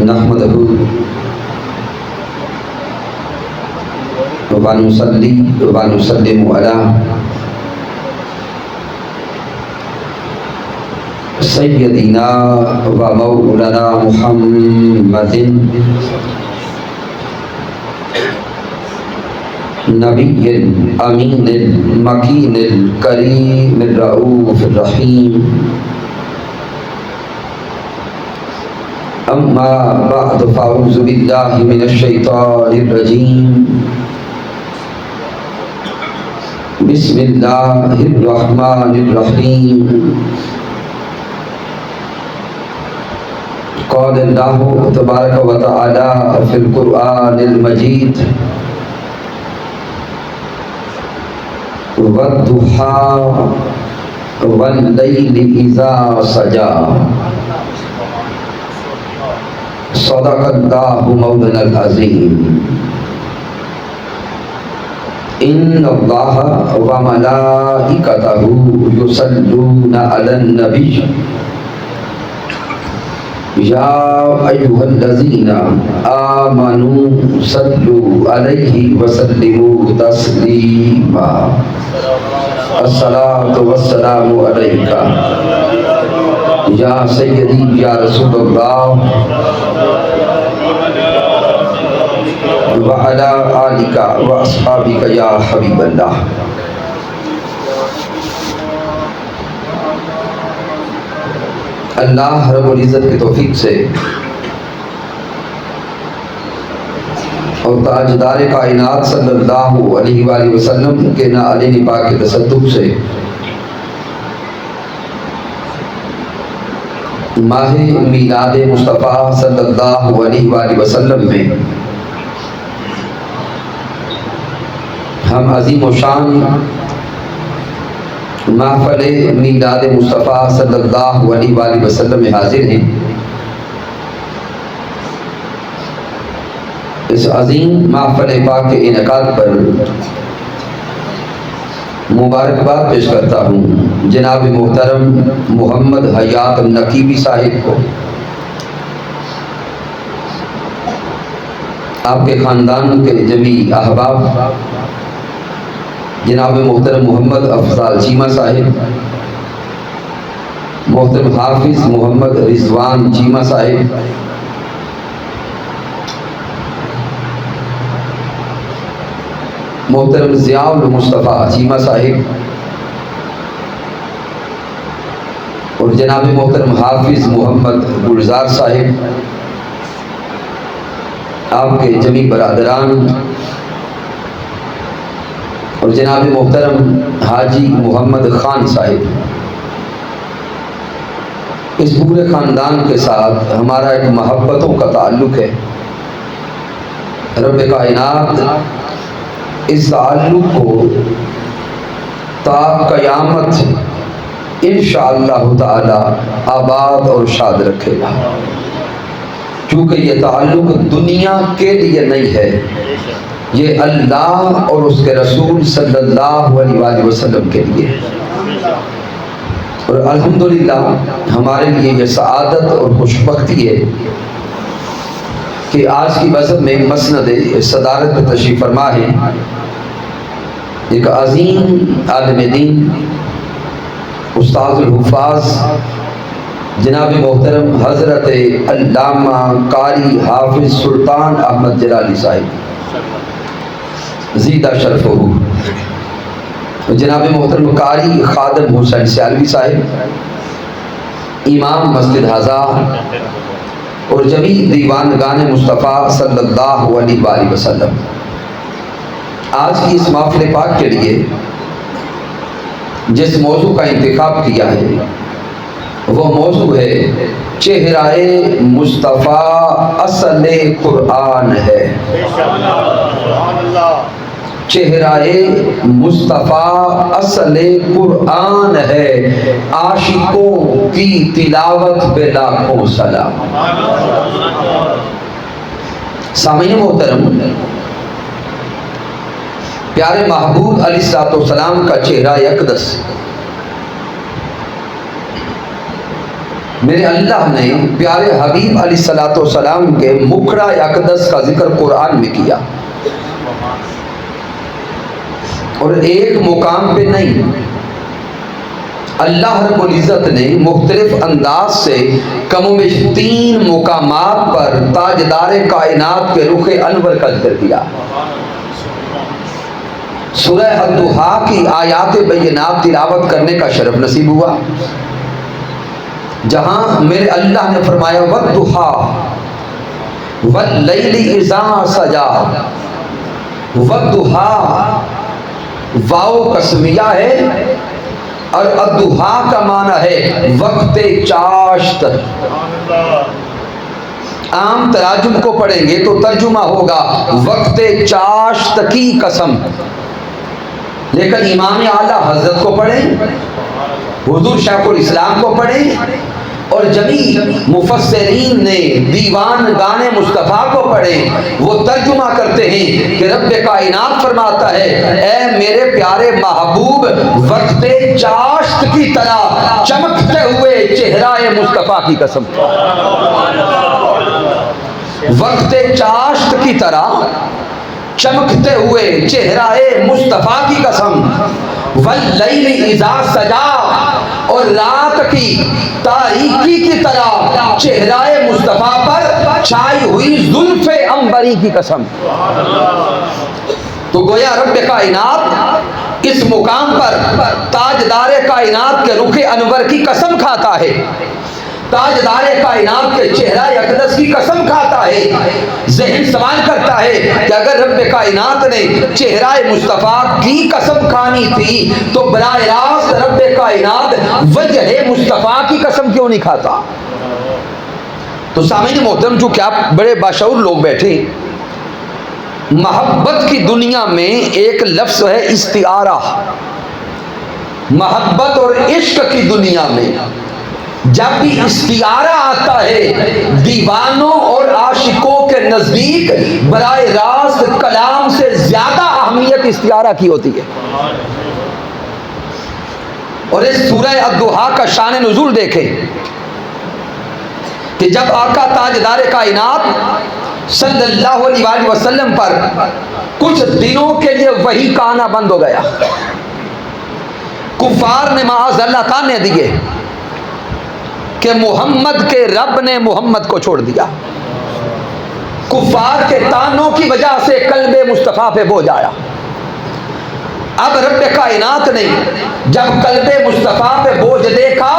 نحمده ونصلي ونسلم على سيدنا ومولانا محمد نبي الأمين المكين الكريم الرؤوف الرحيم. أما بعد فأعوذ بالله من الشيطان الرجيم. بسم الله الرحمن الرحيم. قال الله تبارك وتعالى في القرآن المجيد: والضحى والليل إذا سجى صدق الله مولانا العظيم. إن الله وملائكته يصلون على النبي يا أيها الذين آمنوا صلوا عليه وسلموا تسليما. الصلاة والسلام عليك یا سیدی یا رسول اللہ وعلی آلک و اصحابک یا حبیب اللہ. اللہ رب العزت کی توفیق سے اور تاجدار کائنات صلی اللہ علیہ وآلہ وسلم کے نعلین پاک کے تصدق سے ماہ میلاد مصطفیٰ صلی اللہ علیہ وآلہ وسلم میں ہم عظیم و شان محفل میلاد مصطفیٰ صلی اللہ علیہ وآلہ وسلم میں حاضر ہیں. اس عظیم محفل پاک کے انعقاد پر مبارکباد پیش کرتا ہوں جناب محترم محمد حیات النقیبی صاحب کو، آپ کے خاندان کے جمیع احباب، جناب محترم محمد افضال چیمہ صاحب، محترم حافظ محمد رضوان چیمہ صاحب، محترم ضیاء المصطفیٰ چیمہ صاحب اور جناب محترم حافظ محمد گلزار صاحب، آپ کے جمیع برادران اور جناب محترم حاجی محمد خان صاحب، اس پورے خاندان کے ساتھ ہمارا ایک محبتوں کا تعلق ہے. رب کائنات اس تعلق کو تا قیامت انشاءاللہ تعالی آباد اور شاد رکھے گا، کیونکہ یہ تعلق دنیا کے لیے نہیں ہے، یہ اللہ اور اس کے رسول صلی اللہ علیہ وآلہ وسلم کے لیے. اور الحمدللہ ہمارے لیے یہ سعادت اور خوشبختی ہے کہ آج کی بزم میں مسند صدارت میں تشریف فرما ہے ایک عظیم عالم دین، استاد الحفاظ جناب محترم حضرت علامہ قاری حافظ سلطان احمد جلالی صاحب زیدہ شرف ہو، جناب محترم قاری خادم حسین سیالوی صاحب امام مسجد ہزا اور جمیع دیوانگان مصطفیٰ صلی اللہ علیہ وآلہ وسلم. آج کی اس محفل پاک کے لیے جس موضوع کا انتخاب کیا ہے وہ موضوع ہے چہرہ مصطفیٰ اصل قرآن ہے. چہرہ مصطفیٰ اصل قرآن ہے، عاشقوں کی تلاوت پہ لاکھوں سلام. سامعین محترم، پیارے محبوب علیہ السلام کا چہرہ اقدس میرے اللہ نے پیارے حبیب علیہ الصلوۃ والسلام کے مکھڑا اقدس کا ذکر قرآن میں کیا، اور ایک مقام پہ نہیں، اللہ رب العزت نے مختلف انداز سے کم و بیش 3 مقامات پر تاجدار کائنات کے رخ انور کا ذکر کیا۔ سورہ الضحیٰ کی آیات بینات تلاوت کرنے کا شرف نصیب ہوا، جہاں میرے اللہ نے فرمایا والضحیٰ واللیل اذا سجا۔ والضحیٰ واو قسمیہ ہے، اور الضحیٰ کا معنی ہے وقت چاشت۔ عام تراجم کو پڑھیں گے تو ترجمہ ہوگا وقت چاشت کی قسم، لیکن امام اعلیٰ حضرت کو پڑھیں، حضور شیخ الاسلام کو پڑھیں، اور جمیع مفسرین نے دیوان گانے مصطفیٰ کو پڑھیں، وہ ترجمہ کرتے ہیں کہ رب کائنات فرماتا ہے اے میرے پیارے محبوب، وقت چاشت کی طرح چمکتے ہوئے چہرہ مصطفیٰ کی قسم، وقت چاشت کی طرح چمکتے ہوئے چہرہ مصطفیٰ کی قسم، واللیل اذا سجا، اور رات کی تاریکی کی طرح چہرہ مصطفیٰ پر چھائی ہوئی زلف عنبری کی قسم۔ تو گویا رب کائنات اس مقام پر تاجدار کائنات کے رخ انور کی قسم کھاتا ہے، تاجدار کائنات کے چہرہ اقدس کی قسم کھاتا ہے۔ ذہن سوال کرتا ہے کہ اگر رب کائنات نے چہرہ مصطفیٰ کی قسم کھانی تھی تو براہ راست رب کائنات وجہ مصطفیٰ کی قسم کیوں نہیں کھاتا؟ تو سامعین محترم، جو کہ آپ بڑے باشعور لوگ بیٹھے، محبت کی دنیا میں ایک لفظ ہے استعارہ۔ محبت اور عشق کی دنیا میں جب بھی استعارہ آتا ہے، دیوانوں اور عاشقوں کے نزدیک براہ راست کلام سے زیادہ اہمیت استعارہ کی ہوتی ہے۔ اور اس سورہ الضحیٰ کا شان نزول دیکھیں کہ جب آقا تاجدار کائنات صلی اللہ علیہ وآلہ وسلم پر کچھ دنوں کے لیے وحی کا آنا بند ہو گیا، کفار نے معاذ اللہ تانے دیے کہ محمد کے رب نے محمد کو چھوڑ دیا۔ کفار کے تانوں کی وجہ سے قلب مصطفیٰ پہ بوجھ آیا۔ اب رب کائنات نے جب قلب مصطفیٰ پہ بوجھ دیکھا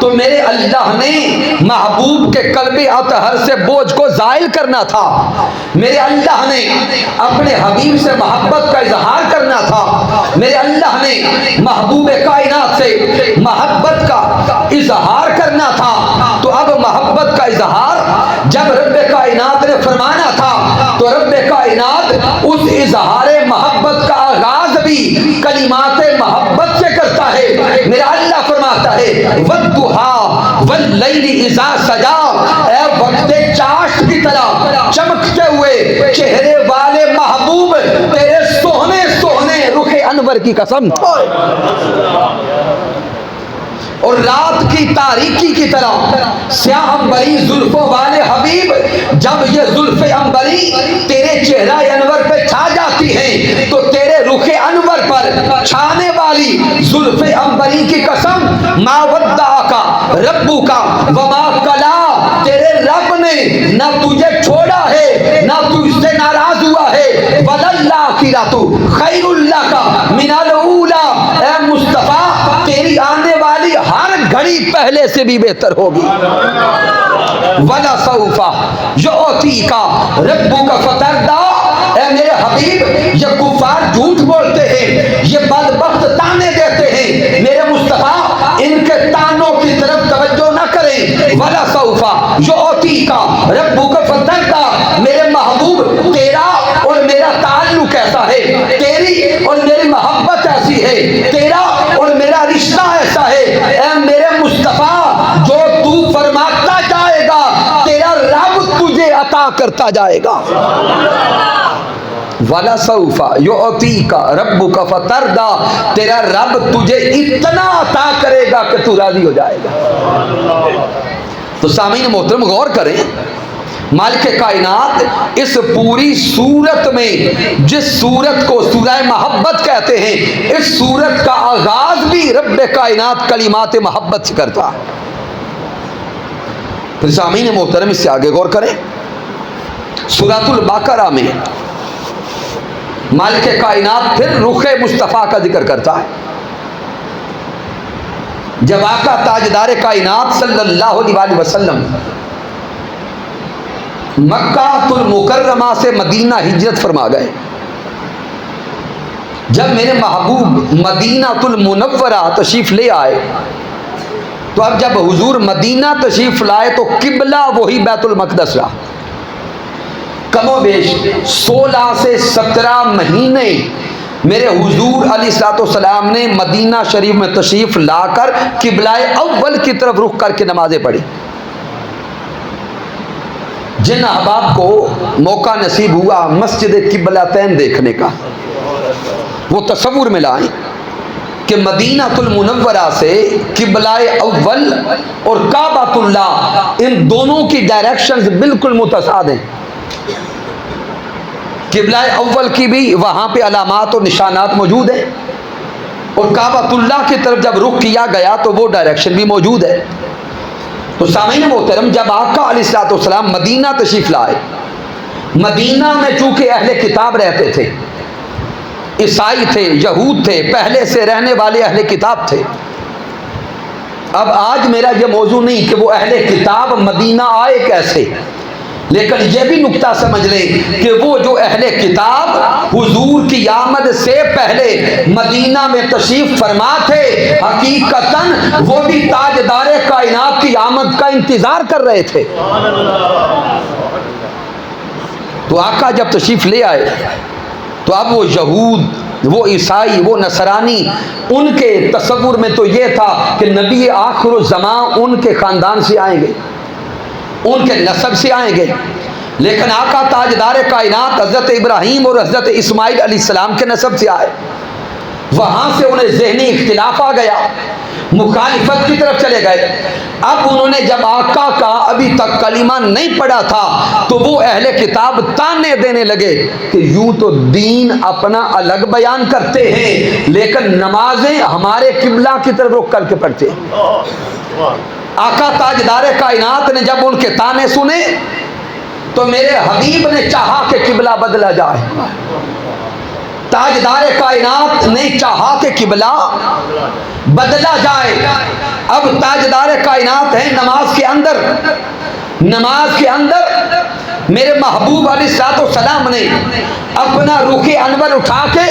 تو میرے اللہ نے محبوب کے قلب اطہر سے بوجھ کو زائل کرنا تھا، میرے اللہ نے اپنے حبیب سے محبت کا اظہار کرنا تھا، میرے اللہ نے محبوب کائنات سے محبت کا اظہار کرنا تھا۔ تو اب محبت کا اظہار جب رب کائنات نے فرمانا تھا تو رب کائنات اس اظہار محبت کا آغاز بھی کلمات محبت سے کرتا ہے۔ میرا اللہ فرماتا ہے والضحیٰ واللیل اذا سجا، اے وقت چاشت کی طرح چمکتے ہوئے چہرے والے محبوب، تیرے سوہنے سوہنے رخ انور کی قسم، اور رات کی تاریکی کی طرح سیاہ عنبری زلفوں والے حبیب، جب یہ زلف عنبری تیرے چہرہ انور پہ چھا جاتی ہیں تو تیرے رخ انور پر چھانے والی زلف عنبری کی قسم، ما ودعک ربک وما قلی، تیرے رب نے نہ تجھے چھوڑا ہے نہ تجھ سے ناراض ہوا ہے، وللآخرۃ خیر لک من الاولی، اے مصطفیٰ تیری آنے والی ہر گھڑی پہلے سے بھی بہتر ہوگی۔ وَلَسَوْفَ يُعْطِيكَ رَبُّكَ فَتَرْضَىٰ، اے میرے حبیب یہ کفار جھوٹ بولتے ہیں، یہ بدبخت تانے دیتے ہیں، میرے مصطفیٰ ان کے تانوں کی طرف توجہ نہ کریں۔ وَلَسَوْفَ يُعْطِيكَ رَبُّكَ فَتَرْضَىٰ، میرے محبوب تیرا اور میرا تعلق ایسا ہے، تیری اور میری محبت ایسی ہے، تیرا اور میرا رشتہ ایسا ہے، اے میرے مصطفیٰ جو تو فرماتا جائے گا تیرا رب تجھے عطا کرتا جائے گا۔ وَلَسَوْفَ يُعْطِيكَ رَبُّكَ فَتَرْضَى، تیرا رب تجھے اتنا عطا کرے گا کہ تو راضی ہو جائے گا۔ تو سامعین محترم غور کریں، مالک کائنات اس پوری سورت میں جس سورت کو سورہ محبت کہتے ہیں، اس سورت کا آغاز بھی رب کائنات کلمات محبت سے کرتا ہے۔ پھر سامعین محترم اس سے آگے غور کریں، سورۃ البقرہ میں مالک کائنات پھر رخ مصطفیٰ کا ذکر کرتا ہے۔ جب آقا تاجدار کائنات صلی اللہ علیہ وسلم مکہ المکرمہ سے مدینہ ہجرت فرما گئے، جب میرے محبوب مدینہ المنورہ تشریف لے آئے، تو اب جب حضور مدینہ تشریف لائے تو قبلہ وہی بیت المقدس رہا۔ کم و بیش 16 سے 17 مہینے میرے حضور علیہ الصلوۃ والسلام نے مدینہ شریف میں تشریف لا کر قبلہ اول کی طرف رخ کر کے نمازیں پڑھی۔ جن احباب کو موقع نصیب ہوا مسجد قبلتین دیکھنے کا، وہ تصور میں لائیں کہ مدینہ المنورہ سے قبلہ اول اور کعبۃ اللہ، ان دونوں کی ڈائریکشنز بالکل متصاد ہیں۔ قبلہ اول کی بھی وہاں پہ علامات اور نشانات موجود ہیں، اور کعبۃ اللہ کی طرف جب رخ کیا گیا تو وہ ڈائریکشن بھی موجود ہے۔ تو سامعین محترم، جب آقا علیہ الصلوۃ والسلام مدینہ تشریف لائے، مدینہ میں چونکہ اہل کتاب رہتے تھے، عیسائی تھے، یہود تھے، پہلے سے رہنے والے اہل کتاب تھے۔ اب آج میرا یہ موضوع نہیں کہ وہ اہل کتاب مدینہ آئے کیسے، لیکن یہ بھی نکتہ سمجھ لیں کہ وہ جو اہل کتاب حضور کی آمد سے پہلے مدینہ میں تشریف فرما تھے، حقیقتاً وہ بھی تاجدار کائنات کی آمد کا انتظار کر رہے تھے۔ تو آقا جب تشریف لے آئے تو اب وہ یہود، وہ عیسائی، وہ نصرانی، ان کے تصور میں تو یہ تھا کہ نبی آخر الزمان ان کے خاندان سے آئیں گے، ان کے نسب سے آئیں گے، لیکن آقا تاجدار کائنات حضرت ابراہیم اور حضرت اسماعیل علیہ السلام کے نسب سے آئے۔ وہاں سے انہیں ذہنی اختلاف آ گیا، مخالفت کی طرف چلے گئے۔ اب انہوں نے جب آقا کا ابھی تک کلمہ نہیں پڑھا تھا تو وہ اہل کتاب تانے دینے لگے کہ یوں تو دین اپنا الگ بیان کرتے ہیں لیکن نمازیں ہمارے قبلہ کی طرف رخ کر کے پڑھتے ہیں۔ آقا تاجدار کائنات نے جب ان کے تانے سنے تو میرے حبیب نے چاہا کہ قبلہ بدلا جائے۔ تاجدار کائنات نے چاہا کہ قبلہ بدلا جائے۔ اب تاجدار کائنات ہے نماز کے اندر، نماز کے اندر میرے محبوب علیہ الصلوۃ والسلام نے اپنا رخ انور اٹھا کے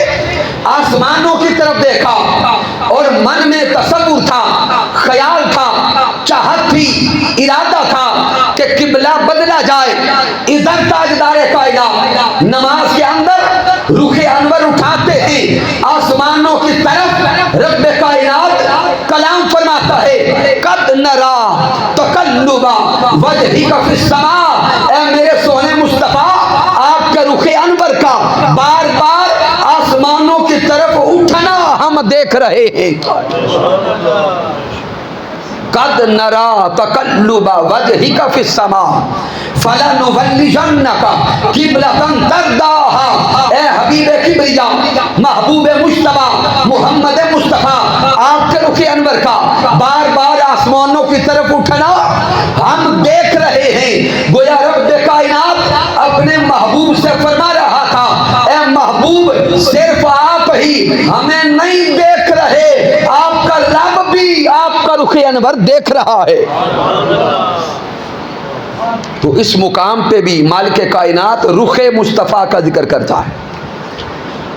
آسمانوں کی طرف دیکھا اور من میں تصور تھا، خیال تھا، چاہت تھی، ارادہ تھا کہ قبلہ بدلا جائے۔ ادھر تاجدار کائنات نماز کے اندر رخ انور اٹھاتے ہیں آسمانوں کی طرف، رب کائنات کلام فرماتا ہے قد نرا تقلب وجہک فی السماء، اے میرے سونے مصطفیٰ آپ کے رخ انور کا بار بار آسمانوں کی طرف اٹھنا ہم دیکھ رہے ہیں۔ قد نرا تقلب وجہک فی السماء فلنولیجنک قبلۃ ترضاها، اے حبیب کبریا، محبوب مجتبیٰ، محمد مصطفیٰ، آپ کے رخ انور کا بار بار آسمانوں کی طرف اٹھنا ہم دیکھ رہے ہیں۔ گویا رب کائنات اپنے محبوب سے فرما رہا تھا اے محبوب صرف آپ ہی ہمیں نہیں دیکھ رہے، آپ کا رب بھی آپ کا رخ انور دیکھ رہا ہے۔ تو اس مقام پہ بھی مالک کائنات رخ مصطفیٰ کا ذکر کرتا ہے۔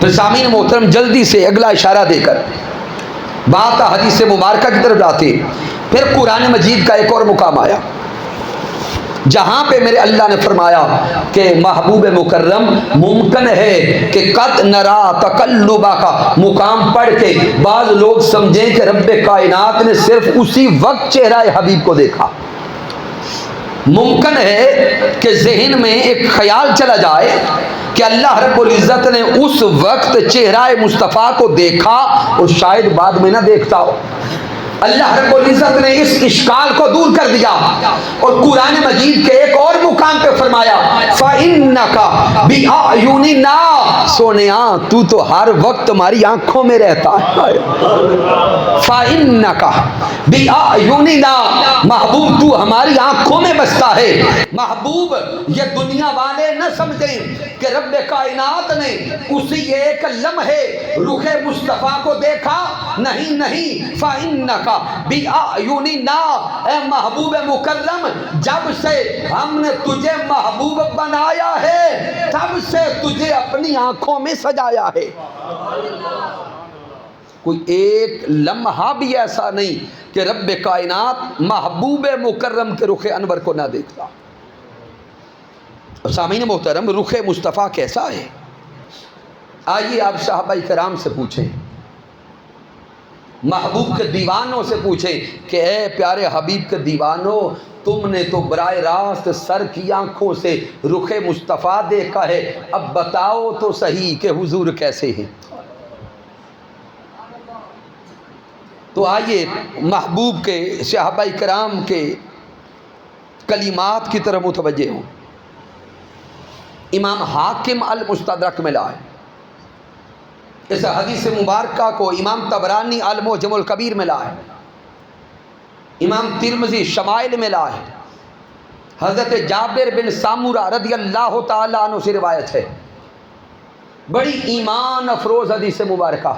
پھر سامعین محترم جلدی سے اگلا اشارہ دے کر بات حدیث مبارکہ کی طرف جاتے ہیں۔ پھر قرآن مجید کا ایک اور مقام آیا جہاں پہ میرے اللہ نے فرمایا کہ محبوب مکرم ممکن ہے کہ قد نرا تقلبا کا مقام پڑھ کے بعض لوگ سمجھیں کہ رب کائنات نے صرف اسی وقت چہرہ حبیب کو دیکھا۔ ممکن ہے کہ ذہن میں ایک خیال چلا جائے کہ اللہ رب العزت نے اس وقت چہرہ مصطفیٰ کو دیکھا اور شاید بعد میں نہ دیکھتا ہو. اللہ رب العزت نے اس اشکال کو دور کر دیا اور قرآن مجید کے ایک اور مقام پہ فرمایا فَإِنَّكَ بِأَعْيُنِنَا، سونیا تو تو ہر وقت ہماری آنکھوں میں رہتا ہے. فَإِنَّكَ بِأَعْيُنِنَا، محبوب تو ہماری آنکھوں میں بستا ہے. محبوب یہ دنیا والے نہ سمجھیں کہ رب کائنات نے اسی ایک لمحے رخ مصطفیٰ کو دیکھا، نہیں نہیں. فَإِنَّكَ بِأَعْيُنِنَا، اے محبوب مکرم جب سے ہم نے تجھے محبوب بنایا ہے تب سے تجھے اپنی آنکھوں میں سجایا ہے. کوئی ایک لمحہ بھی ایسا نہیں کہ رب کائنات محبوب مکرم کے رخ انور کو نہ دیکھتا. سامعین محترم، رخ مصطفیٰ کیسا ہے؟ آئیے آپ صحابہ کرام سے پوچھیں، محبوب کے دیوانوں سے پوچھیں کہ اے پیارے حبیب کے دیوانوں، تم نے تو براہ راست سر کی آنکھوں سے رخ مصطفیٰ دیکھا ہے، اب بتاؤ تو صحیح کہ حضور کیسے ہیں. تو آئیے محبوب کے صحابہ کرام کے کلمات کی طرف متوجہ ہوں. امام حاکم المستدرک میں لائے اس حدیث مبارکہ کو، امام طبرانی المعجم الکبیر میں لائے، امام ترمذی شمائل میں لائے. حضرت جابر بن سامورہ رضی اللہ تعالیٰ عنہ سے روایت ہے، بڑی ایمان افروز حدیث مبارکہ.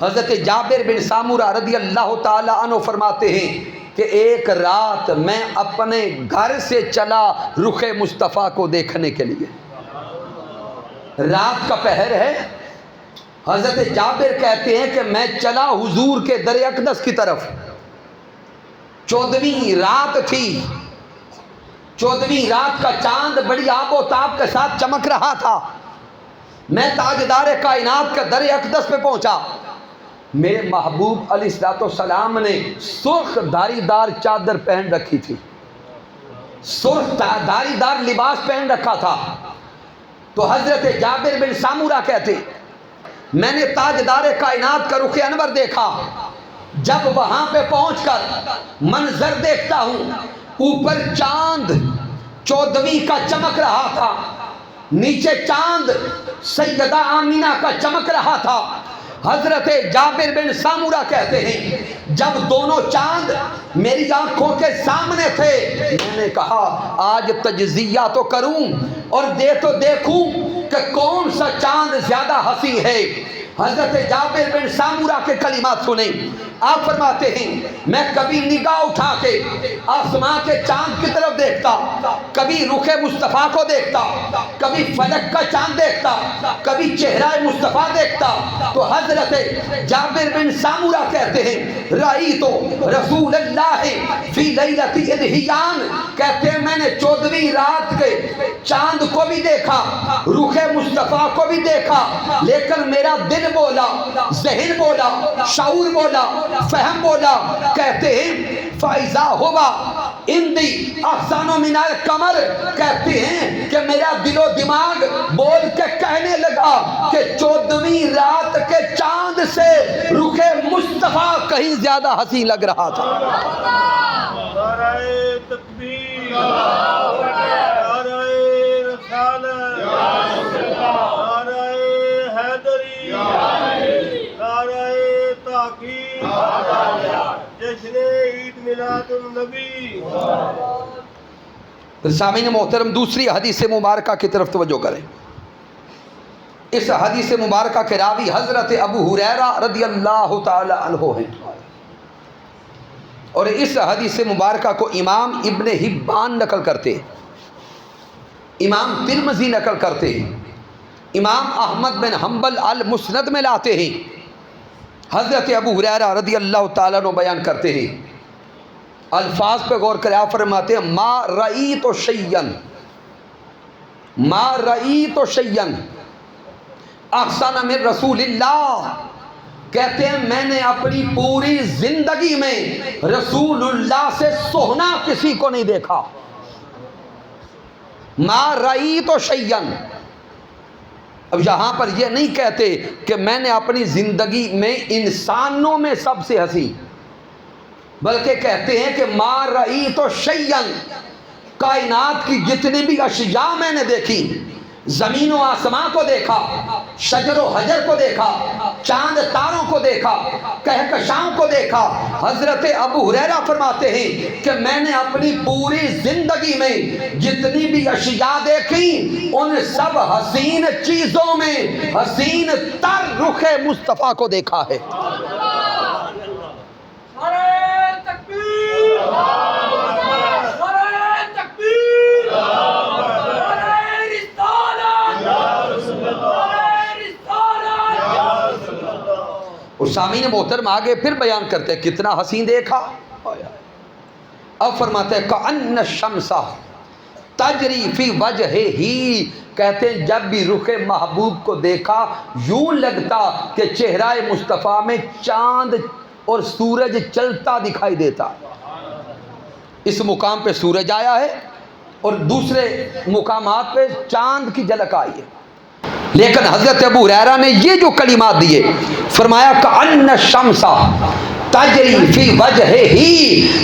حضرت جابر بن سامورہ رضی اللہ تعالیٰ عنہ فرماتے ہیں کہ ایک رات میں اپنے گھر سے چلا رخ مصطفیٰ کو دیکھنے کے لیے. رات کا پہر ہے. حضرت جابر کہتے ہیں کہ میں چلا حضور کے در اقدس کی طرف. 14ویں رات تھی. 14ویں رات کا چاند بڑی آب و تاب کے ساتھ چمک رہا تھا. میں تاجدار کائنات کا در اقدس پہ پہنچا. میرے محبوب علیہ الصلوۃ والسلام نے سرخ دھاری دار چادر پہن رکھی تھی، سرخ دھاری دار لباس پہن رکھا تھا. تو حضرت جابر بن سامورہ کہتے میں نے تاجدار کائنات کا رخ انور دیکھا. جب وہاں پہ پہنچ کر منظر دیکھتا ہوں، اوپر چاند 14ویں کا چمک رہا تھا، نیچے چاند سیدہ آمینہ کا چمک رہا تھا. حضرت جابر بن سامورہ کہتے ہیں جب دونوں چاند میری آنکھوں کے سامنے تھے، میں نے کہا آج تجزیہ تو کروں اور دیکھوں کہ کون سا چاند زیادہ حسین ہے. حضرت جابر بن سامورہ کے کلمات سنیں. آپ فرماتے ہیں میں کبھی نگاہ اٹھا کے آسمان کے چاند کی طرف دیکھتا، کبھی رخ مصطفیٰ کو دیکھتا، کبھی فلک کا چاند دیکھتا، کبھی چہرہ مصطفیٰ دیکھتا. تو حضرت جابر بن سامورہ کہتے ہیں رأیت رسول اللہ فی لیلۃ اضحیان، کہتے ہیں میں نے 14ویں رات کے چاند کو بھی دیکھا، رخ مصطفیٰ کو بھی دیکھا، لیکن میرا دل بولا، ذہن بولا، شعور بولا، فہم بولا. کہتے ہیں فائزہ ہوا اندی احسان من القمر، کہتے ہیں کہ میرا دل و دماغ بول کے کہنے لگا کہ 14ویں رات کے چاند سے رخ مصطفیٰ کہیں زیادہ حسین لگ رہا تھا. نعرہ تکبیر، نعرہ رسالت، نعرہ حیدری، نعرہ تحقیق، جشن عید میلاد النبی. سامعین محترم، دوسری حدیث مبارکہ کی طرف توجہ کریں. اس حدیث مبارکہ کے راوی حضرت ابو ہریرہ رضی اللہ تعالی عنہ ہیں، اور اس حدیث مبارکہ کو امام ابن حبان نقل کرتے ہیں، امام ترمذی نقل کرتے ہیں، امام احمد بن حنبل المسند میں لاتے ہیں. حضرت ابو ہریرہ رضی اللہ تعالیٰ عنہ بیان کرتے ہیں، الفاظ پہ غور کرے. آپ فرماتے ہیں ما رأیت شیئا احسن من رسول اللہ، کہتے ہیں میں نے اپنی پوری زندگی میں رسول اللہ سے سوہنا کسی کو نہیں دیکھا. ما رأیت شیئا، اب یہاں پر یہ نہیں کہتے کہ میں نے اپنی زندگی میں انسانوں میں سب سے ہنسی، بلکہ کہتے ہیں کہ ما رأیت شیئا، کائنات کی جتنی بھی اشیاء میں نے دیکھی، زمین و آسمان کو دیکھا، شجر و حجر کو دیکھا، چاند تاروں کو دیکھا، کہکشاؤں کو دیکھا، حضرت ابو ہریرہ فرماتے ہیں کہ میں نے اپنی پوری زندگی میں جتنی بھی اشیاء دیکھی ان سب حسین چیزوں میں حسین تر رخ مصطفیٰ کو دیکھا ہے۔ اور سامعین محترم آگے پھر بیان کرتے ہیں کتنا حسین دیکھا۔ اب فرماتے ہیں کأن الشمس تجری فی وجہہ، کہتے ہیں جب بھی رخ محبوب کو دیکھا یوں لگتا کہ چہرہ مصطفیٰ میں چاند اور سورج چلتا دکھائی دیتا۔ اس مقام پہ سورج آیا ہے اور دوسرے مقامات پہ چاند کی جھلک آئی ہے، لیکن حضرت ابو ہریرہ نے یہ جو کلمات دیے فرمایا کأن الشمس تجری فی وجہہ،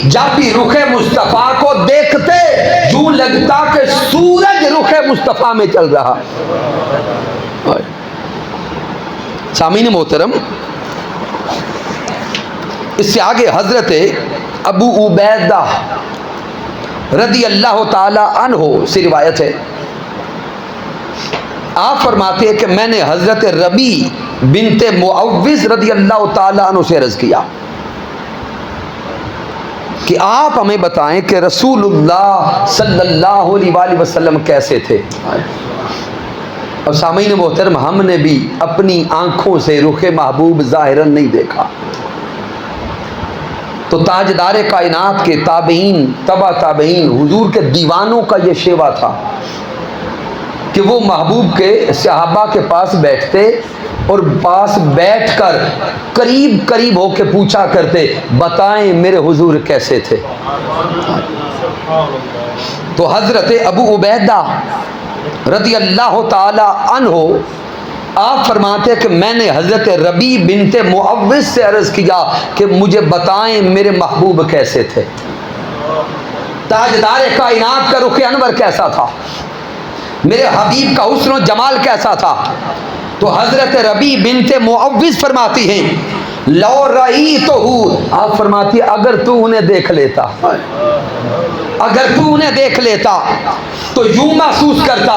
جب بھی رخ مصطفیٰ کو دیکھتے یوں لگتا کہ سورج رخ مصطفیٰ میں چل رہا۔ سامعین محترم اس سے آگے حضرت ابو عبیدہ رضی اللہ تعالی عنہ سے روایت ہے، آپ فرماتے ہیں کہ میں نے حضرت ربی بنت معوذ رضی اللہ تعالی عنہ سے عرض کیا کہ آپ ہمیں بتائیں کہ رسول اللہ صلی اللہ علیہ وآلہ وسلم کیسے تھے۔ اور سامعین محترم ہم نے بھی اپنی آنکھوں سے رخ محبوب ظاہراً نہیں دیکھا، تو تاجدار کائنات کے تابعین تبع تابعین حضور کے دیوانوں کا یہ شیوا تھا کہ وہ محبوب کے صحابہ کے پاس بیٹھتے اور پاس بیٹھ کر قریب قریب ہو کے پوچھا کرتے بتائیں میرے حضور کیسے تھے۔ تو حضرت ابو عبیدہ رضی اللہ تعالی عنہ آپ فرماتے ہیں کہ میں نے حضرت ربی بنت معوذ سے عرض کیا کہ مجھے بتائیں میرے محبوب کیسے تھے، تاجدار کائنات کا رخ انور کیسا تھا، میرے حبیب کا حسن و جمال کیسا تھا۔ تو حضرت ربی بنت معوذ فرماتی ہیں لو رأیتہ، آپ فرماتی ہیں اگر تو انہیں دیکھ لیتا، اگر تو انہیں دیکھ لیتا تو یوں محسوس کرتا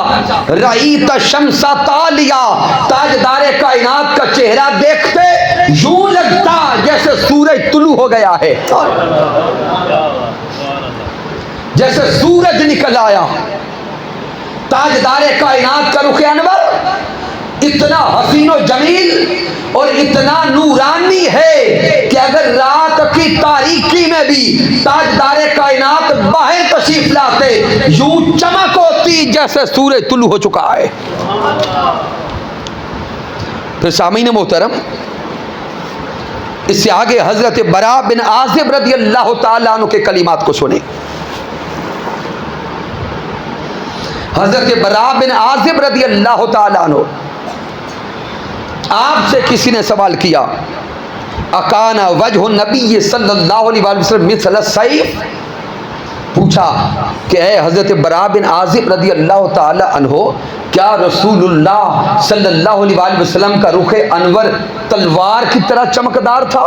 رأیت الشمس طالیہ، تاجدار کائنات کا چہرہ دیکھتے یوں لگتا جیسے سورج طلوع ہو گیا ہے، جیسے سورج نکل آیا۔ تاجدار کائنات کا رخ انور اتنا حسین و جمیل اور اتنا نورانی ہے کہ اگر رات کی تاریکی میں بھی تاجدار کائنات باہر تشریف لاتے یوں چمک ہوتی جیسے سورج طلوع ہو چکا ہے۔ پھر سامعین محترم اس سے آگے حضرت براء بن عازب رضی اللہ تعالیٰ عنہ کے کلمات کو سنیں۔ حضرت براء بن عازب رضی اللہ تعالیٰ عنہ، آپ سے کسی نے سوال کیا اکان وجہ النبی صلی اللہ علیہ وسلم مثل السیف، پوچھا کہ اے حضرت براء بن عازب رضی اللہ تعالی عنہ کیا رسول اللہ صلی اللہ علیہ وسلم کا رخ انور تلوار کی طرح چمکدار تھا؟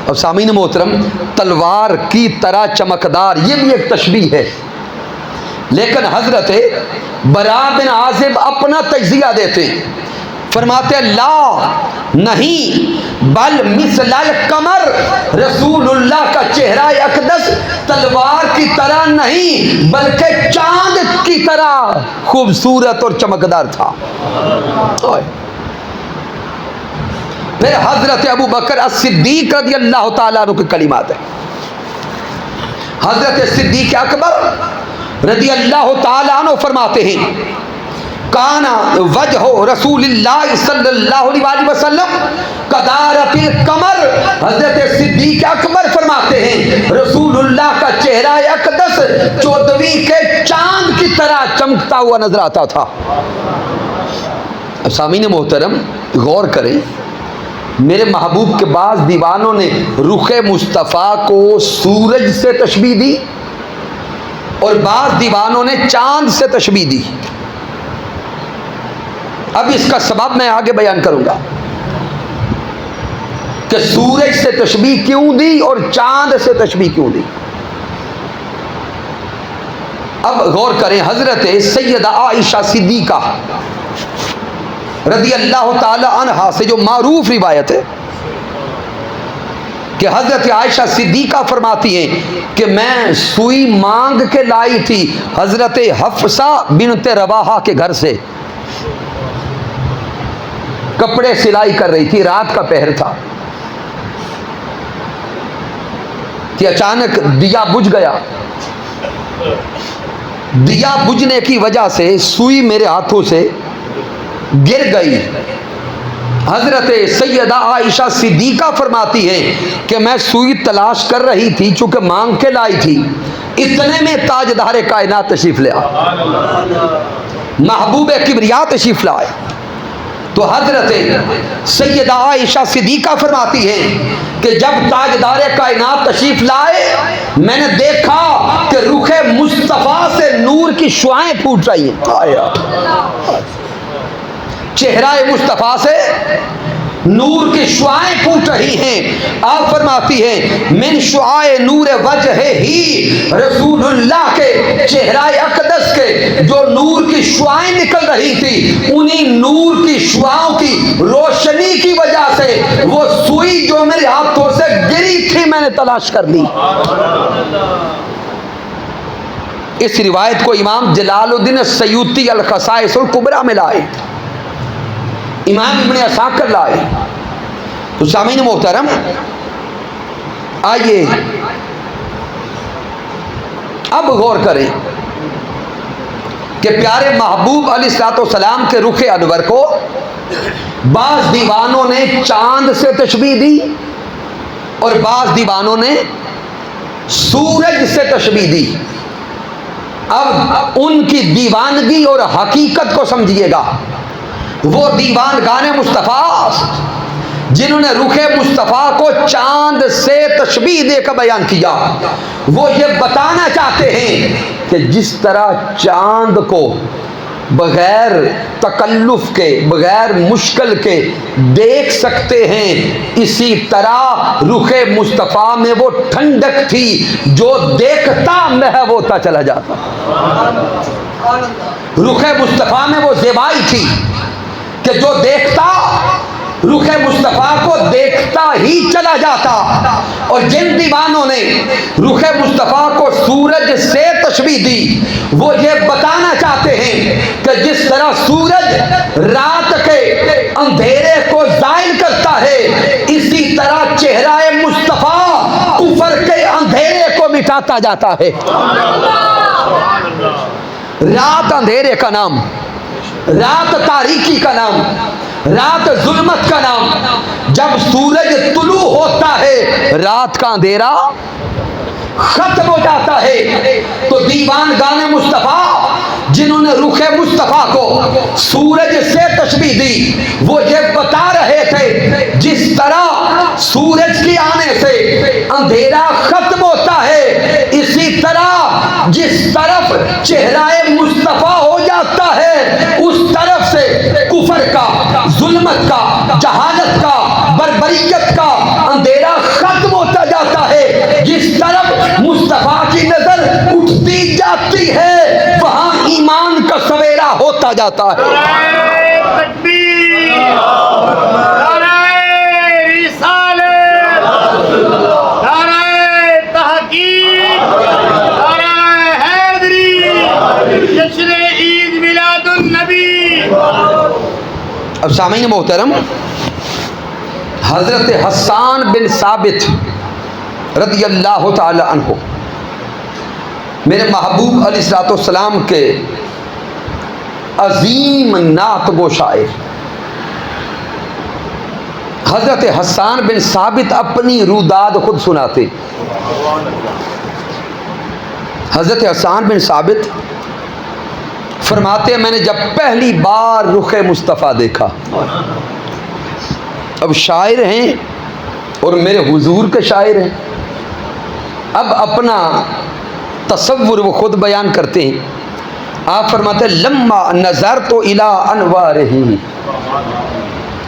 اور سامعین محترم تلوار کی طرح چمکدار یہ بھی ایک تشبیہ ہے، لیکن حضرت براء بن عازب اپنا تجزیہ دیتے ہیں، فرماتے لا نہیں بل مثل القمر، رسول اللہ کا چہرہ اقدس تلوار کی طرح نہیں بلکہ چاند کی طرح خوبصورت اور چمکدار تھا۔ پھر حضرت ابو بکر الصدیق رضی اللہ تعالیٰ عنہ کے کلمات ہیں، حضرت صدیق اکبر رضی اللہ تعالیٰ عنہ فرماتے ہیں کانا وجہ رسول اللہ صلی اللہ علیہ وسلم قدارت القمر، حضرت صدیق اکبر فرماتے ہیں رسول اللہ کا چہرہ اقدس 14ویں کے چاند کی طرح چمکتا ہوا نظر آتا تھا۔ سامعین محترم غور کریں، میرے محبوب کے بعض دیوانوں نے رخ مصطفیٰ کو سورج سے تشبیہ دی اور بعض دیوانوں نے چاند سے تشبیہ دی۔ اب اس کا سبب میں آگے بیان کروں گا کہ سورج سے تشبیہ کیوں دی اور چاند سے تشبیہ کیوں دی۔ اب غور کریں، حضرت سیدہ عائشہ صدیقہ رضی اللہ تعالی عنہا سے جو معروف روایت ہے کہ حضرت عائشہ صدیقہ فرماتی ہیں کہ میں سوئی مانگ کے لائی تھی حضرت حفصہ بنت رواحہ کے گھر سے، کپڑے سلائی کر رہی تھی، رات کا پہر تھا کہ اچانک دیا بجھ گیا، دیا بجھنے کی وجہ سے سوئی میرے ہاتھوں سے گر گئی۔ حضرت سیدہ عائشہ صدیقہ فرماتی ہے کہ میں سوئی تلاش کر رہی تھی چونکہ مانگ کے لائی تھی، اتنے میں تاجدار کائنات تشریف لے آئے، محبوب کبریا تشریف لائے۔ تو حضرت سیدہ عائشہ صدیقہ فرماتی ہیں کہ جب تاجدار کائنات تشریف لائے میں نے دیکھا کہ رخ مصطفیٰ سے نور کی شعائیں پھوٹ رہی ہیں، چہرہ مصطفیٰ سے نور کی شعائیں پھوٹ رہی ہیں۔ آپ فرماتی ہیں من شعاع نور وجہ ہی، رسول اللہ کے چہرہ اقدس کے جو نور کی شعائیں نکل رہی تھی، انہی نور کی شعاؤں کی روشنی کی وجہ سے وہ سوئی جو میرے ہاتھوں سے گری تھی میں نے تلاش کر لی۔ اس روایت کو امام جلال الدین السیوطی الخصائص الکبریٰ میں لائے، امام ابن عساکر لائے۔ تو سامعین محترم آئیے اب غور کریں کہ پیارے محبوب علیہ الصلوۃ والسلام کے رخ انور کو بعض دیوانوں نے چاند سے تشبیہ دی اور بعض دیوانوں نے سورج سے تشبیہ دی۔ اب ان کی دیوانگی اور حقیقت کو سمجھیے گا۔ وہ دیوانگان مصطفیٰ جنہوں نے رخ مصطفیٰ کو چاند سے تشبیہ دے کر بیان کیا، وہ یہ بتانا چاہتے ہیں کہ جس طرح چاند کو بغیر تکلف کے، بغیر مشکل کے دیکھ سکتے ہیں، اسی طرح رخ مصطفیٰ میں وہ ٹھنڈک تھی جو دیکھتا محو ہوتا چلا جاتا۔ رخ مصطفیٰ میں وہ زیبائی تھی کہ جو دیکھتا رخ مصطفیٰ کو دیکھتا ہی چلا جاتا۔ اور جن دیوانوں نے رخ مصطفیٰ کو سورج سے تشبیہ دی وہ یہ بتانا چاہتے ہیں کہ جس طرح سورج رات کے اندھیرے کو زائل کرتا ہے، اسی طرح چہرہ مصطفیٰ کفر کے اندھیرے کو مٹاتا جاتا ہے۔ رات اندھیرے کا نام، رات تاریکی کا نام، رات ظلمت کا نام۔ جب سورج طلوع ہوتا ہے رات کا اندھیرا ختم ہو جاتا ہے۔ تو دیوان گان مصطفیٰ جنہوں نے رخ مصطفیٰ کو سورج سے تشبیہ دی وہ یہ بتا رہے تھے جس طرح سورج کے آنے سے اندھیرا ختم ہوتا ہے، اسی طرح جس طرف چہرہ مصطفیٰ ہو جاتا ہے اس طرف سے کفر کا، ظلمت کا، جہالت کا، بربریت کا اندھیرا ختم ہوتا جاتا ہے۔ جس طرف مصطفیٰ کی نظر اٹھتی جاتی ہے وہاں ایمان کا سویرا ہوتا جاتا ہے۔ تکبیر، نعرہ رسالت، نعرہ تحقیق، نعرہ حیدری، جشن عید میلاد النبی۔ اب سامعین محترم، حضرت حسان بن ثابت رضی اللہ تعالی عنہ میرے محبوب علیہ الصلوۃ والسلام کے عظیم نعت گو شاعر، حضرت حسان بن ثابت اپنی روداد خود سناتے۔ حضرت حسان بن ثابت فرماتے ہیں میں نے جب پہلی بار رخ مصطفیٰ دیکھا، اب شاعر ہیں اور میرے حضور کے شاعر ہیں، اب اپنا تصور وہ خود بیان کرتے ہیں. آپ فرماتے ہیں لما نظرت الی انوارہ،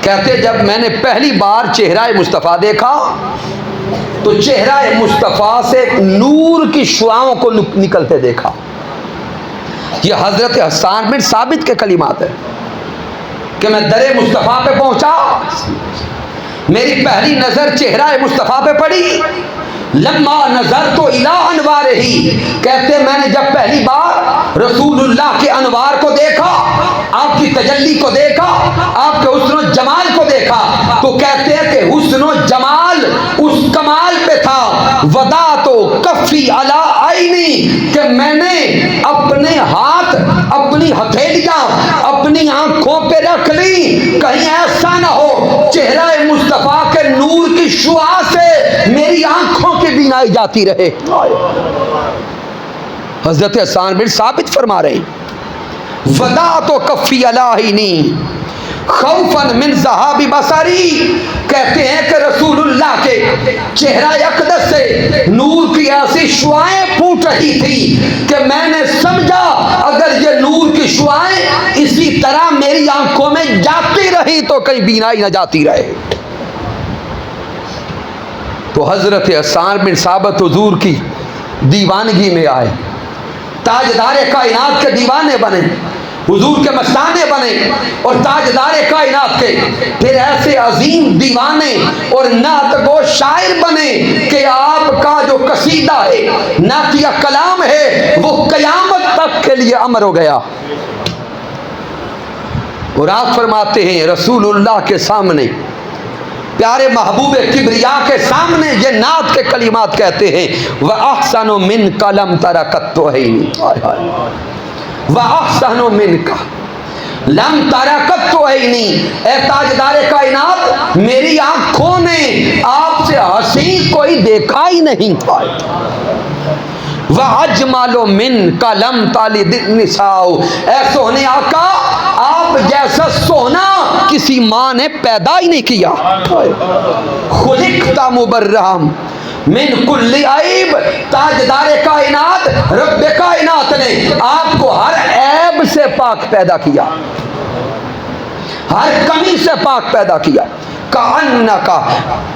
کہتے جب میں نے پہلی بار چہرہ مصطفیٰ دیکھا تو چہرہ مصطفیٰ سے نور کی شعاؤں کو نکلتے دیکھا. یہ حضرت حسان بن ثابت کے کلمات ہیں کہ میں در مصطفیٰ پہ پہنچا، میری پہلی نظر چہرہ مصطفیٰ پہ پڑی. لما نظرت الی انوارہ، کہتے میں نے جب پہلی بار رسول اللہ کے انوار کو دیکھا، آپ کی تجلی کو دیکھا، آپ کے حسن و جمال کو دیکھا، تو کہتے ہیں کہ حسن و جمال اس کمال پہ تھا. وضعت کفی علی عینی، کہ میں نے اپنے ہاتھ، اپنی ہتھیلیاں اپنی آنکھوں پہ رکھ لی، کہیں ایسا نہ ہو چہرہ مصطفیٰ کے نور کی شعاع سے میری آنکھوں کی بینائی جاتی رہے. حضرت حسان بن ثابت فرما رہے ہیں وضعت کفی علی عینی خوفا من ذہاب بصری، کہتے ہیں کہ رسول اللہ کے چہرہ اقدس سے نور کی ایسی شعائیں پھوٹ رہی تھی کہ میں نے سمجھا اگر یہ نور کی شعائیں اسی طرح میری آنکھوں میں جاتی رہی تو کہیں بینائی نہ جاتی رہے. تو حضرت حسان بن ثابت حضور کی دیوانگی میں آئے، تاجدار کائنات کے دیوانے بنے، حضور کے مستانے بنے اور تاجدار کائنات کے پھر ایسے عظیم دیوانے اور نعت گو شاعر بنے کہ آپ کا جو قصیدہ ہے، نعتیہ کلام ہے، وہ قیامت تک کے لیے امر ہو گیا. اور آپ فرماتے ہیں رسول اللہ کے سامنے، پیارے محبوب کبریا کے سامنے یہ نعت کے کلمات کہتے ہیں وَأَحْسَنُ مِنْكَ لَمْ تَرَ قَطُّ عَيْنِي، وَأَحْسَنُ مِنْكَ لَمْ تَرَ قَطُّ عَيْنِي، اے تاجدار کائنات میری آنکھوں نے آپ سے حسین کوئی دیکھا ہی نہیں. وَأَجْمَلُ مِنْكَ لَمْ تَلِدِ النِّسَاءُ، اے سونے آقا آپ جیسا سونا کسی ماں نے پیدا ہی نہیں کیا. خلقت مبرہم من کل عیب، تاجدار کائنات رب کائنات نے آپ کو ہر عیب سے پاک پیدا کیا، ہر کمی سے پاک پیدا کیا. کأنک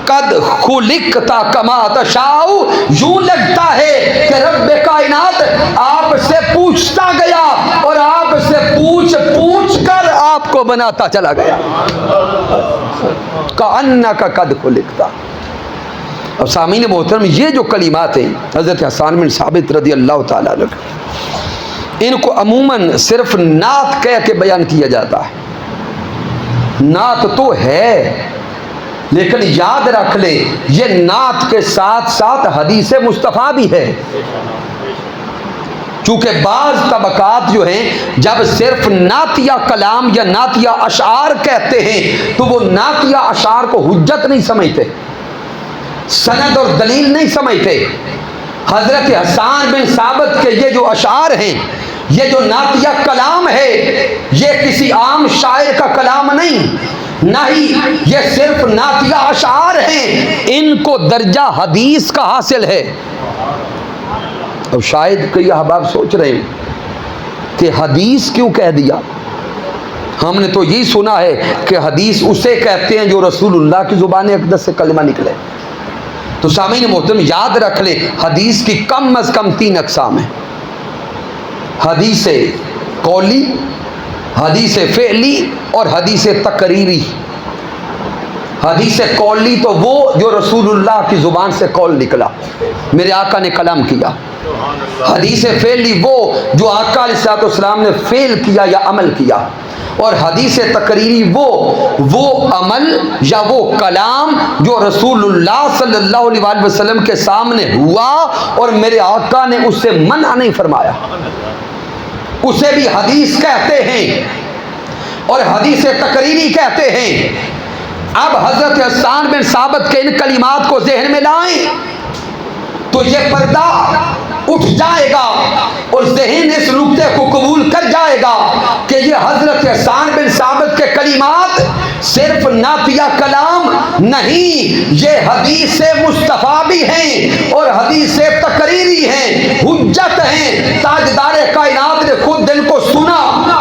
قد خلقت کما تشاء، یوں لگتا ہے کہ رب کائنات آپ سے پوچھتا گیا اور آپ سے پوچھ پوچھ کر آپ کو بناتا چلا گیا. کأنک قد خلقت. اب سامعین محترم یہ جو کلمات ہیں حضرت حسان بن ثابت رضی اللہ تعالیٰ عنہ، ان کو عموماً صرف نعت کہہ کے بیان کیا جاتا ہے. نعت تو ہے لیکن یاد رکھ لیں یہ نعت کے ساتھ ساتھ حدیث مصطفیٰ بھی ہے، چونکہ بعض طبقات جو ہیں جب صرف نعتیہ کلام یا نعتیہ اشعار کہتے ہیں تو وہ نعتیہ اشعار کو حجت نہیں سمجھتے، سند اور دلیل نہیں سمجھتے. حضرت حسان بن ثابت کے یہ جو اشعار ہیں، یہ جو نعتیہ کلام ہے، یہ کسی عام شاعر کا کلام نہیں، نہ ہی یہ صرف نعتیہ اشعار ہیں، ان کو درجہ حدیث کا حاصل ہے. اب شاید کئی احباب سوچ رہے ہیں کہ حدیث کیوں کہہ دیا؟ ہم نے تو یہی سنا ہے کہ حدیث اسے کہتے ہیں جو رسول اللہ کی زبان اقدس سے کلمہ نکلے. تو سامعین محترم یاد رکھ لیں حدیث کی کم از کم 3 اقسام ہیں: حدیث قولی، حدیث فعلی اور حدیث تقریری. حدیث قولی تو وہ جو رسول اللہ کی زبان سے قول نکلا، میرے آقا نے کلام کیا. حدیث فعلی وہ جو آقا علیہ الصلوۃ والسلام نے فعل کیا یا عمل کیا. اور حدیث تقریری وہ عمل یا وہ کلام جو رسول اللہ صلی اللہ علیہ وسلم کے سامنے ہوا اور میرے آقا نے اس سے منع نہیں فرمایا، اسے بھی حدیث کہتے ہیں اور حدیث تقریری کہتے ہیں. اب حضرت حسان بن ثابت کے ان کلمات کو ذہن میں لائیں تو یہ پردہ اٹھ جائے گا اور ذہن اس نقطے کو قبول کر جائے گا نہیں، یہ حدیث مصطفیٰ بھی ہیں اور حدیث تقریری ہیں، حجت ہیں۔ تاجدار کائنات نے خود دل کو سنا،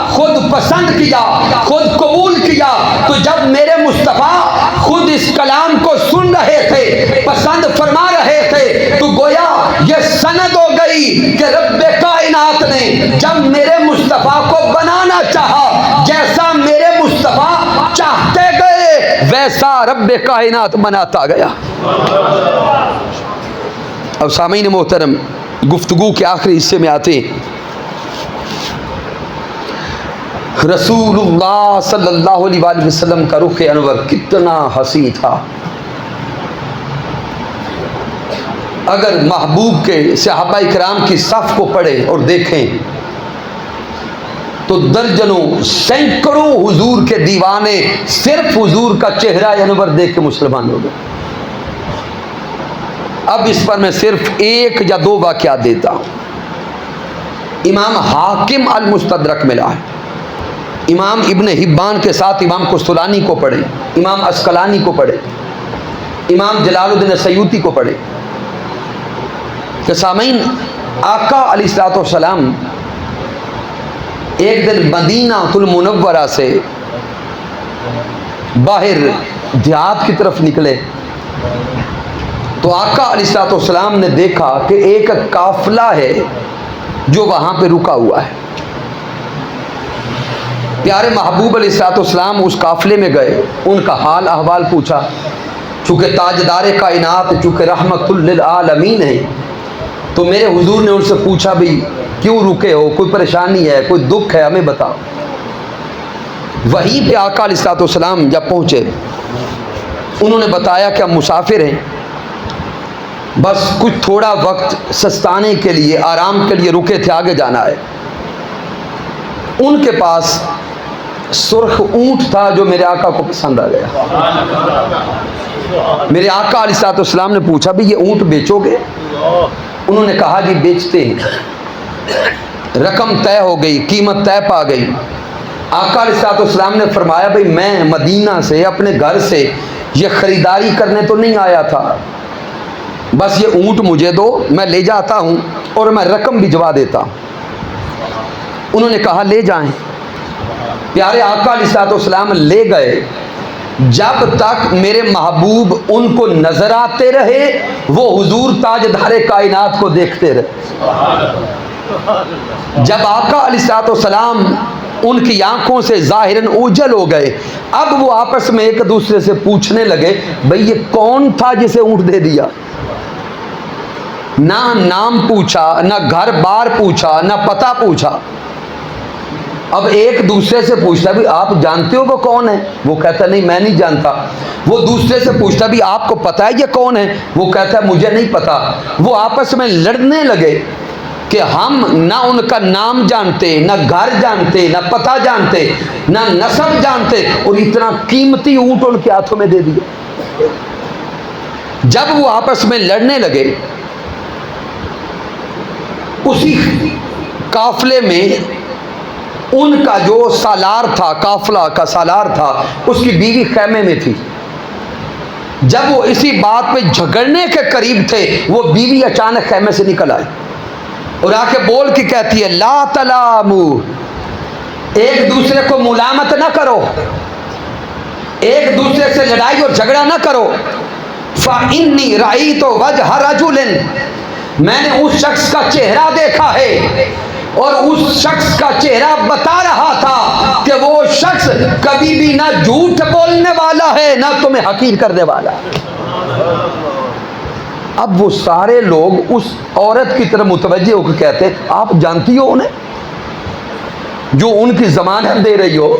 خود پسند کیا، خود قبول کیا۔ تو جب میرے مصطفیٰ خود اس کلام کو سن رہے تھے، پسند فرما رہے تھے، تو گویا یہ سند ہو گئی کہ رب کائنات نے جب میرے مصطفیٰ کو بنانا چاہا، جیسا میرے مصطفیٰ چاہتے گئے ویسا رب کائنات بناتا گیا۔ اب سامعین محترم، گفتگو کے آخری حصے میں آتے ہیں۔ رسول اللہ صلی اللہ علیہ وآلہ وسلم کا رخ انور کتنا حسین تھا۔ اگر محبوب کے صحابہ کرام کی صف کو پڑھیں اور دیکھیں تو درجنوں سینکڑوں حضور کے دیوانے صرف حضور کا چہرہ انور دیکھ کے مسلمان ہو گئے۔ اب اس پر میں صرف ایک یا دو واقعات دیتا ہوں۔ امام حاکم المستدرک ملا ہے، امام ابن حبان کے ساتھ امام قسطلانی کو پڑھے، امام عسقلانی کو پڑھے، امام جلال الدین سیوطی کو پڑھے کہ سامعین، آقا علیہ الصلوۃ والسلام ایک دن مدینہ المنورہ سے باہر دیہات کی طرف نکلے تو آقا علیہ الصلوۃ والسلام نے دیکھا کہ ایک قافلہ ہے جو وہاں پہ رکا ہوا ہے۔ پیارے محبوب علیہ الصلوۃ والسلام اس قافلے میں گئے، ان کا حال احوال پوچھا۔ چونکہ تاجدار کائنات، چونکہ رحمت للعالمین ہے، تو میرے حضور نے ان سے پوچھا بھی کیوں رکے ہو، کوئی پریشانی ہے، کوئی دکھ ہے، ہمیں بتاؤ۔ وہیں پہ آقا علیہ الصلوۃ والسلام جب پہنچے، انہوں نے بتایا کہ ہم مسافر ہیں، بس کچھ تھوڑا وقت سستانے کے لیے، آرام کے لیے رکے تھے، آگے جانا ہے۔ ان کے پاس سرخ اونٹ تھا جو میرے آقا کو پسند آ گیا۔ میرے آقا علیہ الصلوۃ والسلام نے پوچھا بھی یہ اونٹ بیچو گے؟ انہوں نے کہا جی بیچتے ہیں۔ رقم طے ہو گئی، قیمت طے پا گئی۔ آقا علیہ الصلوۃ والسلام نے فرمایا بھئی میں مدینہ سے، اپنے گھر سے یہ خریداری کرنے تو نہیں آیا تھا، بس یہ اونٹ مجھے دو، میں لے جاتا ہوں اور میں رقم بھجوا دیتا ہوں۔ انہوں نے کہا لے جائیں۔ پیارے آقا علیہ الصلوۃ والسلام لے گئے، جب تک میرے محبوب ان کو نظر آتے رہے وہ حضور تاجدار کائنات کو دیکھتے رہے۔ جب آقا علیہ الصلوۃ والسلام ان کی آنکھوں سے ظاہراً اوجھل ہو گئے، اب وہ آپس میں ایک دوسرے سے پوچھنے لگے بھئی یہ کون تھا جسے اونٹ دے دیا؟ نہ نام پوچھا، نہ گھر بار پوچھا، نہ پتہ پوچھا۔ اب ایک دوسرے سے پوچھتا بھی آپ جانتے ہو وہ کون ہے؟ وہ کہتا نہیں میں نہیں جانتا۔ وہ دوسرے سے پوچھتا بھی آپ کو پتہ ہے یہ کون ہے؟ وہ کہتا ہے مجھے نہیں پتا۔ وہ آپس میں لڑنے لگے کہ ہم نہ ان کا نام جانتے، نہ گھر جانتے، نہ پتہ جانتے، نہ نسب جانتے، اور اتنا قیمتی اونٹ ان کے ہاتھوں میں دے دیا۔ جب وہ آپس میں لڑنے لگے، اسی قافلے میں ان کا جو سالار تھا، قافلہ کا سالار تھا، اس کی بیوی خیمے میں تھی۔ جب وہ اسی بات پہ جھگڑنے کے قریب تھے، وہ بیوی اچانک خیمے سے نکل آئی اور آ کے بول کے کہتی ہے لا تلامو، ایک دوسرے کو ملامت نہ کرو، ایک دوسرے سے لڑائی اور جھگڑا نہ کرو۔ فَإِنِّي رَأَيْتُ وَجْهَ رَجُلٍ، میں نے اس شخص کا چہرہ دیکھا ہے اور اس شخص کا چہرہ بتا رہا تھا کہ وہ شخص کبھی بھی نہ جھوٹ بولنے والا ہے، نہ تمہیں حقیر کرنے والا۔ اب وہ سارے لوگ اس عورت کی طرف متوجہ ہو کے کہتے ہیں آپ جانتی ہو انہیں جو ان کی ضمانت دے رہی ہو،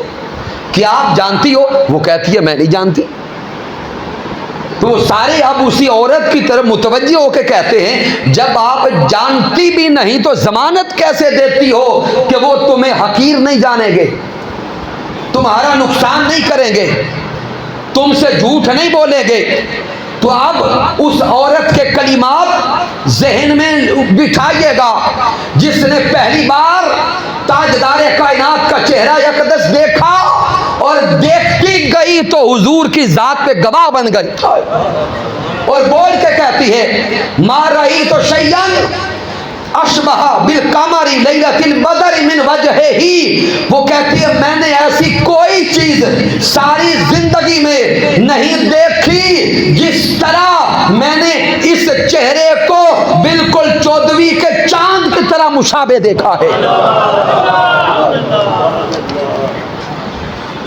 کیا آپ جانتی ہو؟ وہ کہتی ہے میں نہیں جانتی۔ تو وہ سارے اب اسی عورت کی طرف متوجہ ہو کے کہتے ہیں جب آپ جانتی بھی نہیں تو ضمانت کیسے دیتی ہو کہ وہ تمہیں حقیر نہیں جانیں گے، تمہارا نقصان نہیں کریں گے، تم سے جھوٹ نہیں بولیں گے؟ تو اب اس عورت کے کلمات ذہن میں بٹھائیے گا، جس نے پہلی بار تاجدار کائنات کا چہرہ اقدس دیکھا اور دیکھتی گئی تو حضور کی ذات پہ گواہ بن گئی اور بول کے کہتی ہے ما رہی تو شیئن اشبہ بالقمر لیلۃ البدر من وجہ ہی، وہ کہتی ہے میں نے ایسی کوئی چیز ساری زندگی میں نہیں دیکھی جس طرح میں نے اس چہرے کو بالکل 14ویں کے چاند کی طرح مشابہ دیکھا ہے۔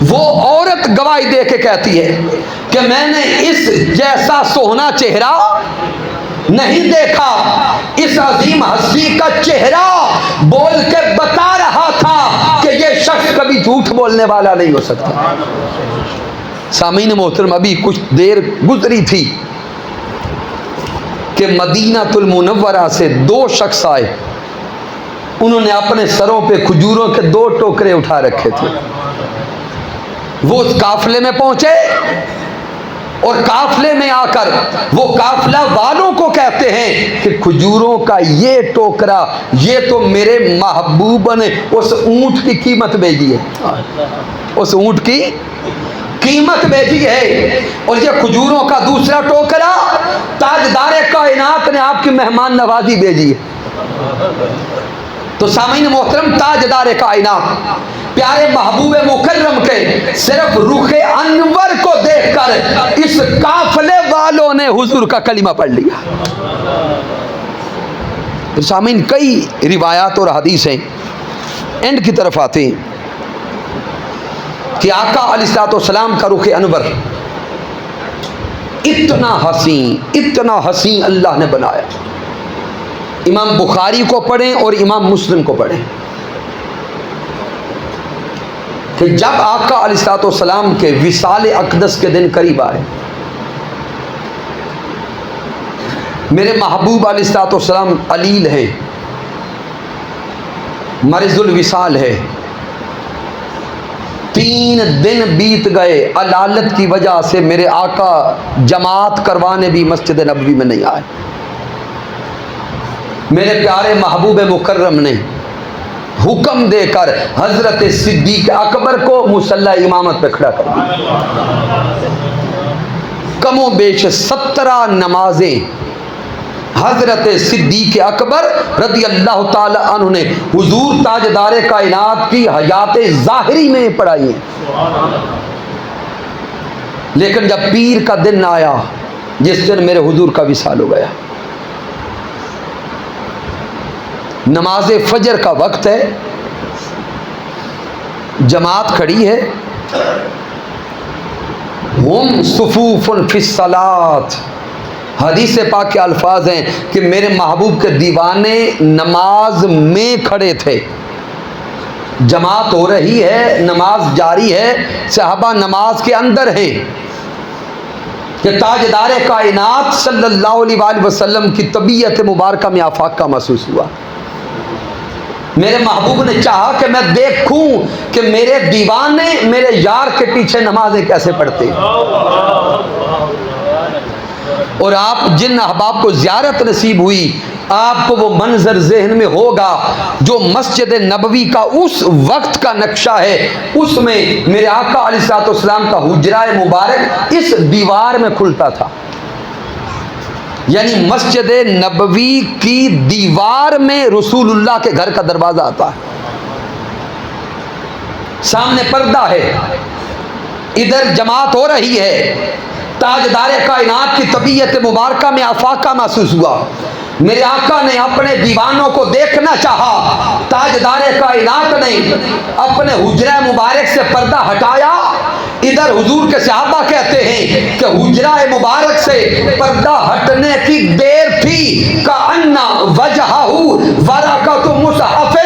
وہ عورت گواہی دے کے کہتی ہے کہ میں نے اس جیسا سوہنا چہرہ نہیں دیکھا، اس عظیم ہستی کا چہرہ بول کے بتا رہا تھا کہ یہ شخص کبھی جھوٹ بولنے والا نہیں ہو سکتا۔ سامعین محترم، ابھی کچھ دیر گزری تھی کہ مدینہ المنورہ سے 2 شخص آئے، انہوں نے اپنے سروں پہ کھجوروں کے 2 ٹوکرے اٹھا رکھے تھے۔ وہ اس قافلے میں پہنچے اور قافلے میں آ کر وہ قافلہ والوں کو کہتے ہیں کہ کھجوروں کا یہ ٹوکرا یہ تو میرے محبوب نے اس اونٹ کی قیمت بھیجی ہے، اس اونٹ کی قیمت بھیجی ہے، اور یہ کھجوروں کا دوسرا ٹوکرا تاجدار کائنات نے آپ کی مہمان نوازی بھیجی ہے۔ تو سامعین محترم، تاجدار کائنات پیارے محبوب مکرم کے صرف رخ انور کو دیکھ کر اس قافلے والوں نے حضور کا کلمہ پڑھ لیا۔ سامعین، کئی روایات اور حدیثیں اینڈ کی طرف آتے ہیں کہ آقا علیہ الصلوۃ والسلام کا رخ انور اتنا حسین اللہ نے بنایا۔ امام بخاری کو پڑھیں اور امام مسلم کو پڑھیں کہ جب آقا علیہ الصلوۃ والسلام کے وصال اقدس کے دن قریب آئے، میرے محبوب علیہ الصلوۃ والسلام علیل ہے، مرض الوصال ہے، 3 دن بیت گئے، علالت کی وجہ سے میرے آقا جماعت کروانے بھی مسجد نبوی میں نہیں آئے۔ میرے پیارے محبوب مکرم نے حکم دے کر حضرت صدیق اکبر کو مصلی امامت پہ کھڑا کر دیا۔ کم و بیش 17 نمازیں حضرت صدیق اکبر رضی اللہ تعالی عنہ نے حضور تاجدار کائنات کی حیات ظاہری میں پڑھائی ہیں۔ لیکن جب پیر کا دن آیا جس دن میرے حضور کا وصال ہو گیا، نماز فجر کا وقت ہے، جماعت کھڑی ہے، ہم صفوف فی الصلاۃ، حدیث پاک کے الفاظ ہیں کہ میرے محبوب کے دیوانے نماز میں کھڑے تھے، جماعت ہو رہی ہے، نماز جاری ہے، صحابہ نماز کے اندر ہیں کہ تاجدار کائنات صلی اللہ علیہ وآلہ وسلم کی طبیعت مبارکہ میں آفاق کا محسوس ہوا۔ میرے محبوب نے چاہا کہ میں دیکھوں کہ میرے دیوانے میرے یار کے پیچھے نمازیں کیسے پڑھتے ہیں، اور آپ جن احباب کو زیارت نصیب ہوئی آپ کو وہ منظر ذہن میں ہوگا جو مسجد نبوی کا اس وقت کا نقشہ ہے، اس میں میرے آقا علیہ الصلوۃ والسلام کا حجرہ مبارک اس دیوار میں کھلتا تھا، یعنی مسجد نبوی کی دیوار میں رسول اللہ کے گھر کا دروازہ آتا ہے، سامنے پردہ ہے، ادھر جماعت ہو رہی ہے، تاجدار کائنات کی طبیعت مبارکہ میں آفاقہ محسوس ہوا۔ میرے آقا نے اپنے دیوانوں کو دیکھنا چاہا، تاجدار کائنات نے اپنے حجرہ مبارک سے پردہ ہٹایا، ادھر حضور کے صحابہ کہتے ہیں کہ حجرہ مبارک سے پردہ ہٹنے کی دیر تھی کأن وجہہ ورقۃ مصحف،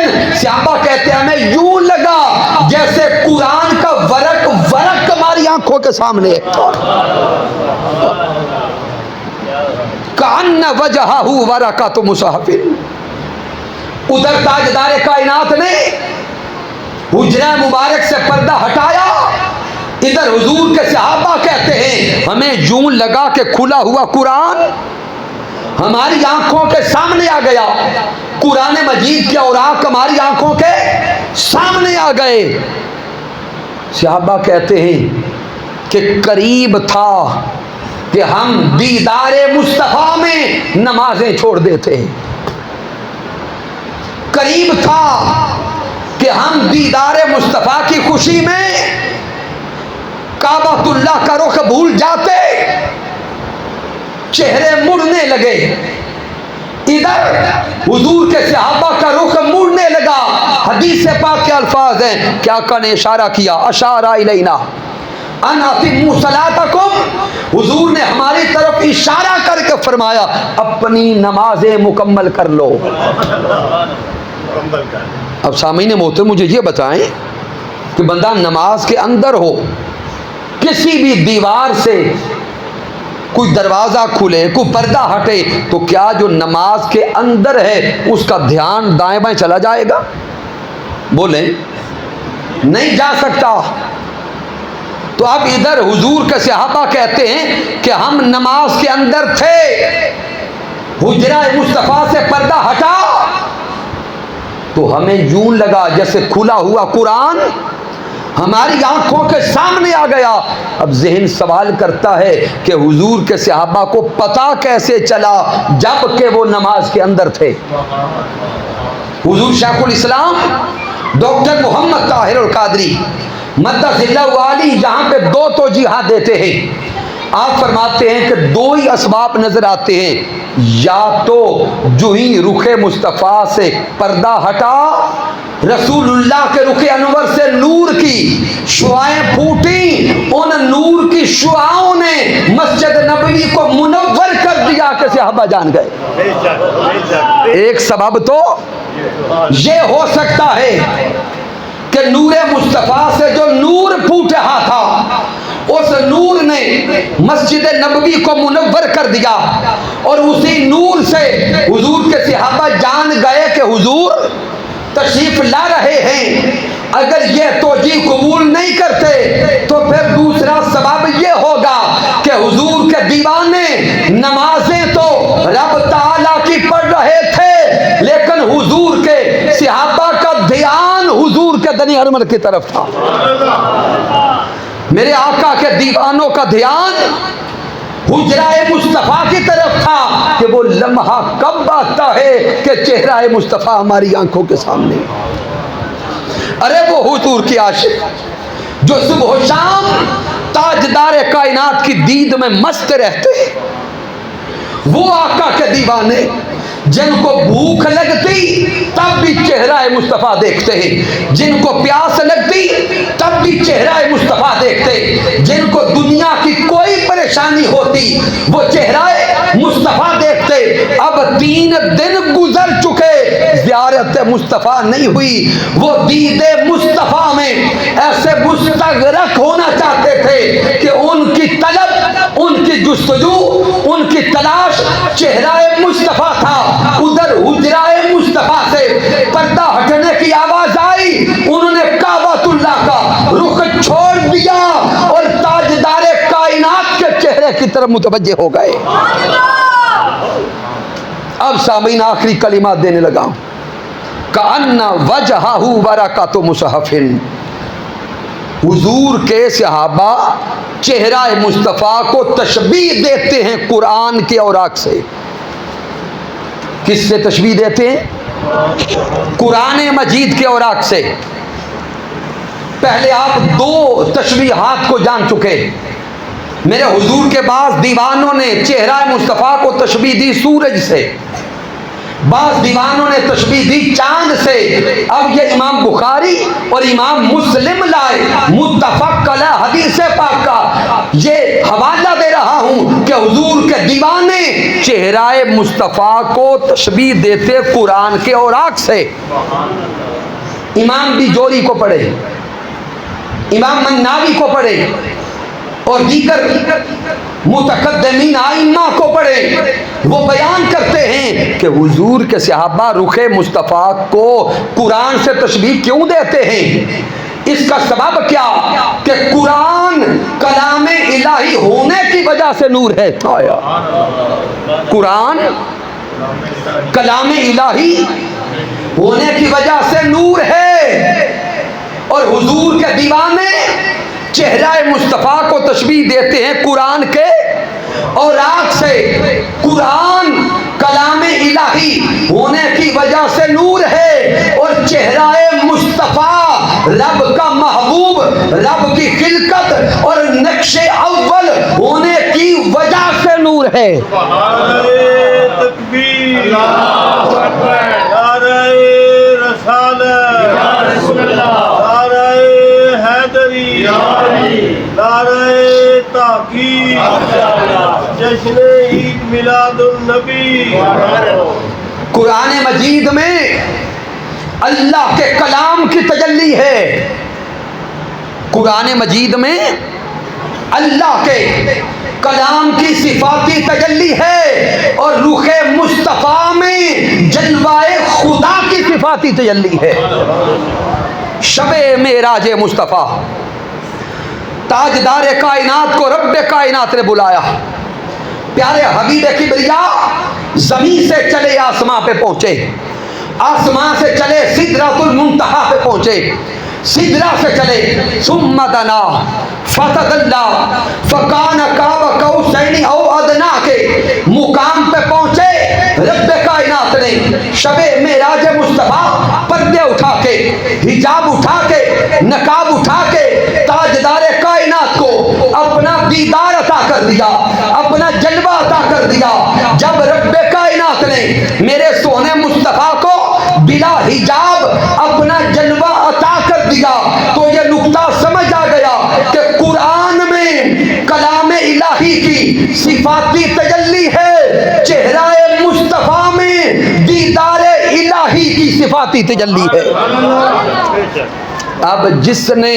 صحابہ کہتے ہیں ہمیں یوں لگا جیسے قرآن کا ورق ہماری آنکھوں کے سامنے ہے، کأن وجہہ ورقۃ مصحف۔ ادھر تاجدار کائنات نے حجرہ مبارک سے پردہ ہٹایا، ادھر حضور کے صحابہ کہتے ہیں ہمیں یوں لگا کہ کھلا ہوا قرآن ہماری آنکھوں کے سامنے آ گیا، قرآن مجید کے اوراق ہماری آنکھوں کے سامنے آ گئے۔ صحابہ کہتے ہیں کہ قریب تھا کہ ہم دیدار مصطفیٰ میں نمازیں چھوڑ دیتے ہیں، قریب تھا کہ ہم دیدار مصطفیٰ کی خوشی میں کعبۃ اللہ کا رخ بھول جاتے، چہرے مڑنے لگے، ادھر حضور کے صحابہ کا رخ مڑنے لگا۔ حدیث پاک کے الفاظ ہیں کہ آقا نے اشارہ کیا، اشارہ الینا ان اتموا صلاتکم، حضور نے ہماری طرف اشارہ کر کے فرمایا اپنی نمازیں مکمل کر لو۔ اب سامعین محترم مجھے یہ بتائیں کہ بندہ نماز کے اندر ہو، کسی بھی دیوار سے کوئی دروازہ کھلے، کوئی پردہ ہٹے، تو کیا جو نماز کے اندر ہے اس کا دھیان دائیں بائیں چلا جائے گا؟ بولیں، نہیں جا سکتا۔ تو اب ادھر حضور کے صحابہ کہتے ہیں کہ ہم نماز کے اندر تھے، حجرہ مصطفیٰ سے پردہ ہٹا تو ہمیں یوں لگا جیسے کھلا ہوا قرآن ہماری آنکھوں کے سامنے آ گیا۔ اب ذہن سوال کرتا ہے کہ حضور کے صحابہ کو پتہ کیسے چلا جب کہ وہ نماز کے اندر تھے؟ حضور شیخ الاسلام ڈاکٹر محمد طاہر القادری مدث اللہ علی جہاں پہ دو توجیحات دیتے ہیں، آپ فرماتے ہیں کہ دو ہی اسباب نظر آتے ہیں، یا تو جو ہی رخ مصطفیٰ سے پردہ ہٹا، رسول اللہ کے رخ انور سے نور کی شعائیں پھوٹی، ان نور کی شعاؤں نے مسجد نبوی کو منور کر دیا کہ صحابہ جان گئے۔ ایک سبب تو یہ ہو سکتا ہے کہ نور مصطفیٰ سے جو نور پھوٹ رہا تھا اس نور نے مسجد نبوی کو منور کر دیا، اور اسی نور سے حضور کے صحابہ جان گئے کہ حضور تشریف لا رہے ہیں۔ اگر یہ توجیہ قبول نہیں کرتے تو پھر دوسرا سبب یہ ہوگا کہ حضور کے دیوانے نمازیں تو رب تعالیٰ کی پڑھ رہے تھے، لیکن حضور کے صحابہ کا دھیان حضور کے دنی حرمت کی طرف تھا۔ میرے آقا کے دیوانوں کا دھیان حجرہ مصطفیٰ کی طرف تھا کہ وہ لمحہ کب آتا ہے کہ چہرہ مصطفیٰ ہماری آنکھوں کے سامنے۔ ارے وہ حضور کی عاشق جو صبح و شام تاجدار کائنات کی دید میں مست رہتے، وہ آقا کے دیوانے جن کو بھوک لگتی تب بھی چہرہ مصطفیٰ دیکھتے ہیں، جن کو پیاس لگتی تب بھی چہرہ مصطفیٰ دیکھتے، جن کو دنیا کی کوئی پریشانی ہوتی وہ چہرہ مصطفیٰ دیکھتے۔ اب 3 دن گزر چکے، زیارت مصطفیٰ نہیں ہوئی، وہ دید مصطفیٰ میں ایسے مستغرق ہونا چاہتے تھے کہ ان کی طلب، ان کی جستجو، ان کی تلاش چہرہ مصطفیٰ تھا۔ ادھر حجرہ مصطفیٰ سے پردہ ہٹنے کی آواز آئی، انہوں نے کعبۃ اللہ کا رخ چھوڑ دیا اور تاجدار کائنات کے چہرے کی طرف متوجہ ہو گئے۔ اب سامعین آخری کلمات دینے لگا، کأن وجہہ برکۃ مصحف، حضور کے صحابہ چہرہ مصطفیٰ کو تشبیہ دیتے ہیں قرآن کے اوراق سے۔ کس سے تشبیہ دیتے ہیں؟ قرآن مجید کے اوراق سے۔ پہلے آپ 2 تشبیہات کو جان چکے، میرے حضور کے بعض دیوانوں نے چہرہ مصطفیٰ کو تشبیہ دی سورج سے، بعض دیوانوں نے تشبیہ دی چاند سے۔ اب یہ امام بخاری اور امام مسلم لائے متفق علیہ حدیث پاک کا یہ حوالہ دے رہا ہوں کہ حضور کے دیوانے چہرہ مصطفیٰ کو تشبیہ دیتے قرآن کے اوراق سے۔ امام بیجوری کو پڑھے، امام مناوی کو پڑھے، اور دیگر متقدمین ائمہ کو پڑھے، وہ بیان کرتے ہیں کہ حضور کے صحابہ رخ مصطفیٰ کو قرآن سے تشبیہ کیوں دیتے ہیں؟ اس کا سبب کیا کہ قرآن کلام الہی ہونے کی وجہ سے نور ہے۔ قرآن کلام الہی ہونے کی وجہ سے نور ہے، اور حضور کے دیوانے چہرہ مصطفیٰ کو تشبیہ دیتے ہیں قرآن کے اور آگ سے۔ قرآن کلام الہی ہونے کی وجہ سے نور ہے، اور چہرہ مصطفیٰ رب کا محبوب، رب کی خلقت اور نقش اول ہونے کی وجہ سے نور ہے۔ تکبیر، اللہ اکبر، نعرہ رسالت، نعرہ حیدری، نعرہ تحقیق، جشن عید میلاد النبی۔ قرآن مجید میں اللہ کے کلام کی تجلی ہے، قرآن مجید میں اللہ کے کلام کی صفاتی تجلی ہے، اور روح مصطفیٰ میں جلوہ خدا کی صفاتی تجلی ہے۔ شب معراج مصطفیٰ، تاجدار کائنات کو رب کائنات نے بلایا، پیارے حبیب کبریا زمین سے چلے آسمان پہ پہنچے، آسمان سے چلے سدرۃ المنتہا پہ پہنچے، سدرہ سے چلے ثم دنا فتدلی فکان قاب قوسین او ادنیٰ کے مقام پہ پہنچے۔ رب کائنات نے شب معراج مصطفیٰ پردے اٹھا کے، حجاب اٹھا کے، نقاب اٹھا کے تاجدار کائنات کو اپنا دیدار عطا کر دیا، اپنا جلوہ عطا کر دیا۔ جب رب کائنات نے میرے سونے مصطفیٰ کو بلا حجاب اپنا جلوہ عطا کر دیا تو یہ نقطہ سمجھ آ گیا کہ قرآن میں کلام الہی کی صفاتی تجلی ہے، چہرہ مصطفیٰ میں دیدار الہی کی صفاتی تجلی ہے۔ اب جس نے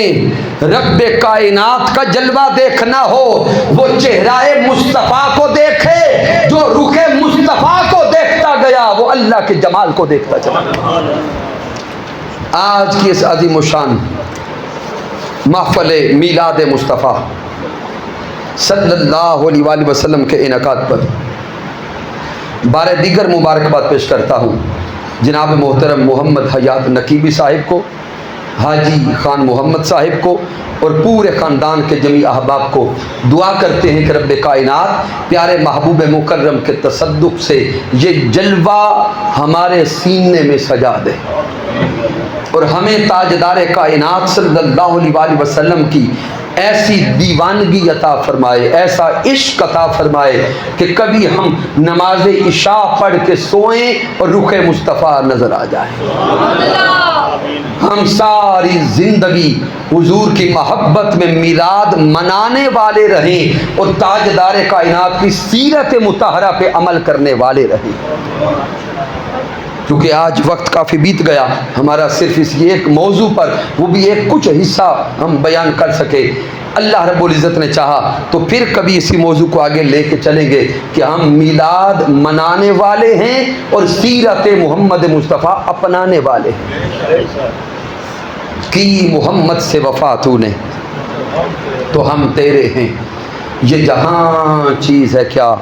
رب کائنات کا جلوہ دیکھنا ہو وہ چہرہ مصطفیٰ کو دیکھے، جو روح مصطفیٰ کو دیکھتا گیا وہ اللہ کے جمال کو دیکھتا چلا۔ آج کی اس عظیم الشان محفل میلاد مصطفیٰ صلی اللہ علیہ وآلہ وسلم کے انعقاد پر بارے دیگر مبارکباد پیش کرتا ہوں جناب محترم محمد حیات نقیبی صاحب کو، حاجی خان محمد صاحب کو اور پورے خاندان کے جمیع احباب کو۔ دعا کرتے ہیں کہ رب کائنات پیارے محبوب مکرم کے تصدق سے یہ جلوہ ہمارے سینے میں سجا دے، اور ہمیں تاجدار کائنات صلی اللہ علیہ وآلہ وسلم کی ایسی دیوانگی عطا فرمائے، ایسا عشق عطا فرمائے کہ کبھی ہم نماز عشاء پڑھ کے سوئیں اور رخ مصطفیٰ نظر آ جائے، ہم ساری زندگی حضور کی محبت میں میلاد منانے والے رہیں اور تاجدار کائنات کی سیرت مطہرہ پہ عمل کرنے والے رہیں۔ کیونکہ آج وقت کافی بیت گیا، ہمارا صرف اس ایک موضوع پر وہ بھی ایک کچھ حصہ ہم بیان کر سکے۔ اللہ رب العزت نے چاہا تو پھر کبھی اسی موضوع کو آگے لے کے چلیں گے کہ ہم میلاد منانے والے ہیں اور سیرت محمد مصطفیٰ اپنانے والے ہیں۔ کی محمد سے وفا تو نے تو ہم تیرے ہیں، یہ جہاں چیز ہے کیا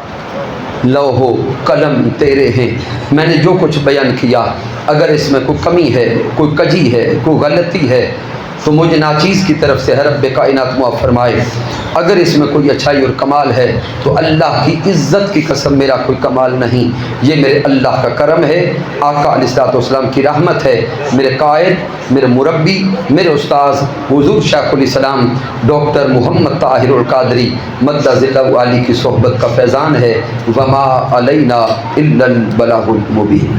لوح و قلم تیرے ہیں۔ میں نے جو کچھ بیان کیا اگر اس میں کوئی کمی ہے، کوئی کجی ہے، کوئی غلطی ہے تو مجھے ناچیز کی طرف سے رب کائنات معاف فرمائے۔ اگر اس میں کوئی اچھائی اور کمال ہے تو اللہ کی عزت کی قسم میرا کوئی کمال نہیں، یہ میرے اللہ کا کرم ہے، آقا علیہ الصلوۃ والسلام کی رحمت ہے۔ میرے قائد، میرے مربی، میرے استاذ حضور شیخ الاسلام ڈاکٹر محمد طاہر القادری مدد ذلہ علی کی صحبت کا فیضان ہے۔ وما علینا الا البلاغ المبین۔